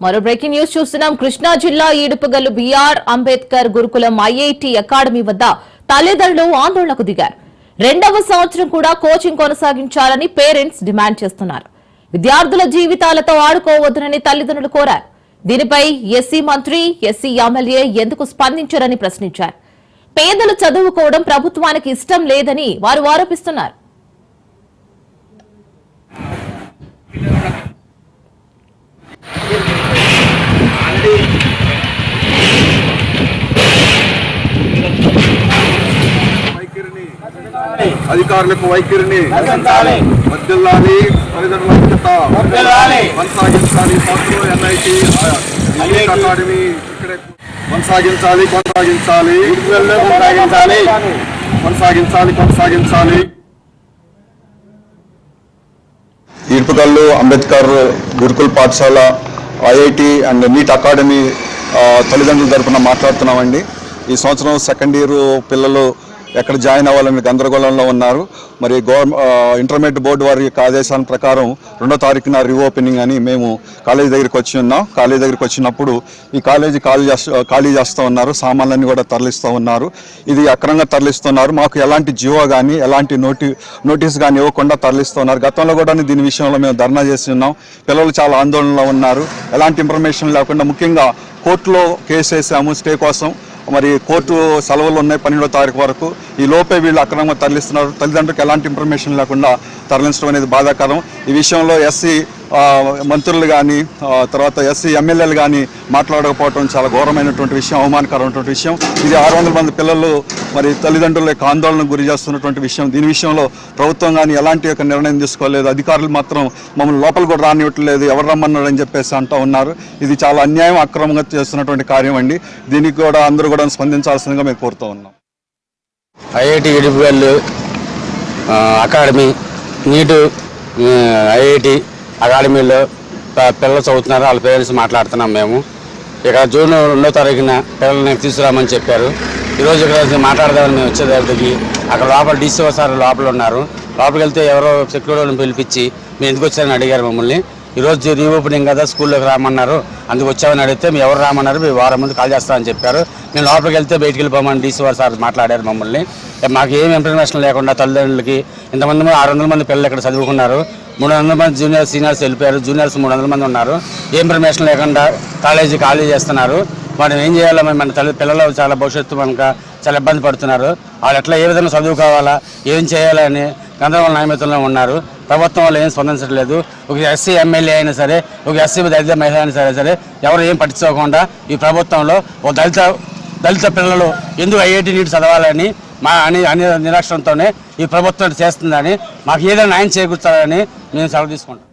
మరో breaking news చూస్తున్నాం. కృష్ణా జిల్లా ఈడుపుగల్లు బిఆర్ అంబేద్కర్ గురుకులం ఐఐటి అకాడమీ వద్ద తల్లిదండ్రులు ఆందోళనకు దిగారు. 2వ సంవత్సరం కూడా కోచింగ్ కొనసాగించాలని పేరెంట్స్ డిమాండ్ చేస్తున్నారు. విద్యార్థుల జీవితాలతో ఆడుకోవద్దని తల్లిదండ్రులు కోరారు. దీనిపై ఎస్సీ మంత్రి, ఎస్సీ ఎమ్మెల్యే ఎందుకు స్పందించారని ప్రశ్నించారు. పేదలు చదువుకోవడం ప్రభుత్వానికి ఇష్టం లేదని వారు ఆరోపిస్తున్నారు. అధికారులకు వైఖరిని వర్ధిల్లాలి, తల్లిదండ్రుల ఐక్యత కొనసాగించాలి. సంవత్సరం ఎన్ఐటి అకాడమీ ఇక్కడే కొనసాగించాలి. ఈడుపుగల్లు అంబేద్కర్ గురుకుల పాఠశాల ఐఐటి అండ్ నీట్ అకాడమీ తల్లిదండ్రుల తరఫున మాట్లాడుతున్నామండి. ఈ సంవత్సరం సెకండ్ ఇయర్ పిల్లలు ఎక్కడ జాయిన్ అవ్వాలని గందరగోళంలో ఉన్నారు. మరి ఇంటర్మీడియట్ బోర్డు వారి యొక్క ఆదేశాల ప్రకారం 2వ తారీఖున రీఓపెనింగ్ అని మేము కాలేజీ దగ్గరికి వచ్చి ఉన్నాం. కాలేజీ దగ్గరికి వచ్చినప్పుడు ఈ కాలేజీ ఖాళీ చేస్తూ ఉన్నారు, సామాన్లన్నీ కూడా తరలిస్తూ ఉన్నారు. ఇది అక్రమంగా తరలిస్తున్నారు. మాకు ఎలాంటి జియో కానీ ఎలాంటి నోటీస్ కానీ ఇవ్వకుండా తరలిస్తున్నారు. గతంలో కూడా దీని విషయంలో మేము ధర్నా చేసి ఉన్నాం. పిల్లలు చాలా ఆందోళనలో ఉన్నారు. ఎలాంటి ఇన్ఫర్మేషన్ లేకుండా, ముఖ్యంగా కోర్టులో కేసు వేసాము స్టే కోసం. మరి కోర్టు సెలవులు ఉన్నాయి 12వ తారీఖు వరకు. ఈ లోపే వీళ్ళు అక్రమంగా తరలిస్తున్నారు. తల్లిదండ్రులకు ఎలాంటి ఇన్ఫర్మేషన్ లేకుండా తరలించడం అనేది బాధాకరం. ఈ విషయంలో ఎస్సీ మంత్రులు కానీ తర్వాత ఎస్సీ ఎమ్మెల్యేలు కానీ మాట్లాడకపోవడం చాలా ఘోరమైనటువంటి విషయం, అవమానకరమైనటువంటి విషయం. ఇది 600 మంది పిల్లలు మరి తల్లిదండ్రుల యొక్క ఆందోళనకు గురి చేస్తున్నటువంటి విషయం. దీని విషయంలో ప్రభుత్వం కానీ ఎలాంటి యొక్క నిర్ణయం తీసుకోలేదు. అధికారులు మాత్రం మమ్మల్ని లోపల కూడా రానివ్వట్లేదు, ఎవరు రమ్మన్నారని చెప్పేసి అంటూ ఉన్నారు. ఇది చాలా అన్యాయం, అక్రమంగా చేస్తున్నటువంటి కార్యం అండి. దీనికి కూడా అందరూ కూడా స్పందించాల్సిందిగా మేము కోరుతూ ఉన్నాం. ఐఐటి ఈడుపుగల్లు అకాడమీ, నీటు ఐఐటి అకాడమీలో పిల్లలు చదువుతున్నారు. వాళ్ళ పేరెంట్స్ మాట్లాడుతున్నాం. మేము ఇక్కడ జూన్ 2వ తారీఖున పిల్లల్ని తీసుకురామని చెప్పారు. ఈరోజు ఇక్కడ మాట్లాడదామని మేము వచ్చేదానికి అక్కడ లోపల డీసీఓ సార్ లోపల ఉన్నారు. లోపలికి వెళ్తే ఎవరో సెక్యూరిటీ వాళ్ళని పిలిపించి మీరు ఎందుకు వచ్చారని అడిగారు మమ్మల్ని. ఈరోజు రీఓపెనింగ్ కదా, స్కూల్లోకి రామన్నారు, అందుకు వచ్చామని అడిగితే మేము ఎవరు రామన్నారు, మేము వారం ముందు కాల్ చేస్తామని చెప్పారు. మేము లోపలికి వెళ్తే బయటికి వెళ్ళిపోమని డీసీఓ సార్ మాట్లాడారు మమ్మల్ని. మాకు ఏమి ఇన్ఫర్మేషన్ లేకుండా తల్లిదండ్రులకి ఇంతమంది 600 మంది పిల్లలు ఇక్కడ చదువుకున్నారు. 300 మంది జూనియర్స్ సీనియర్స్ వెళ్ళిపోయారు. జూనియర్స్ 300 మంది ఉన్నారు. ఏ ఇన్ఫర్మేషన్ లేకుండా కాలేజీ ఖాళీ చేస్తున్నారు. మనం ఏం చేయాలో మన పిల్లలు చాలా భవిష్యత్తు మనకు చాలా ఇబ్బంది పడుతున్నారు. వాళ్ళు ఎట్లా ఏ విధంగా చదువుకోవాలా, ఏం చేయాలని గందరగోళ న్యాయమతంలో ఉన్నారు. ప్రభుత్వం వాళ్ళు ఏం స్పందించట్లేదు. ఒక ఎస్సీ ఎమ్మెల్యే అయినా సరే, ఒక ఎస్సీ దళిత మహిళ అయినా సరే ఎవరు ఏం పట్టించుకోకుండా ఈ ప్రభుత్వంలో ఒక దళిత పిల్లలు ఎందుకు ఐఐటి నీట్ చదవాలని అనే నిరాక్షణతోనే ఈ ప్రభుత్వం చేస్తుందని, మాకు ఏదైనా న్యాయం చేకూర్చాలని మేము సెలవు తీసుకుంటాం.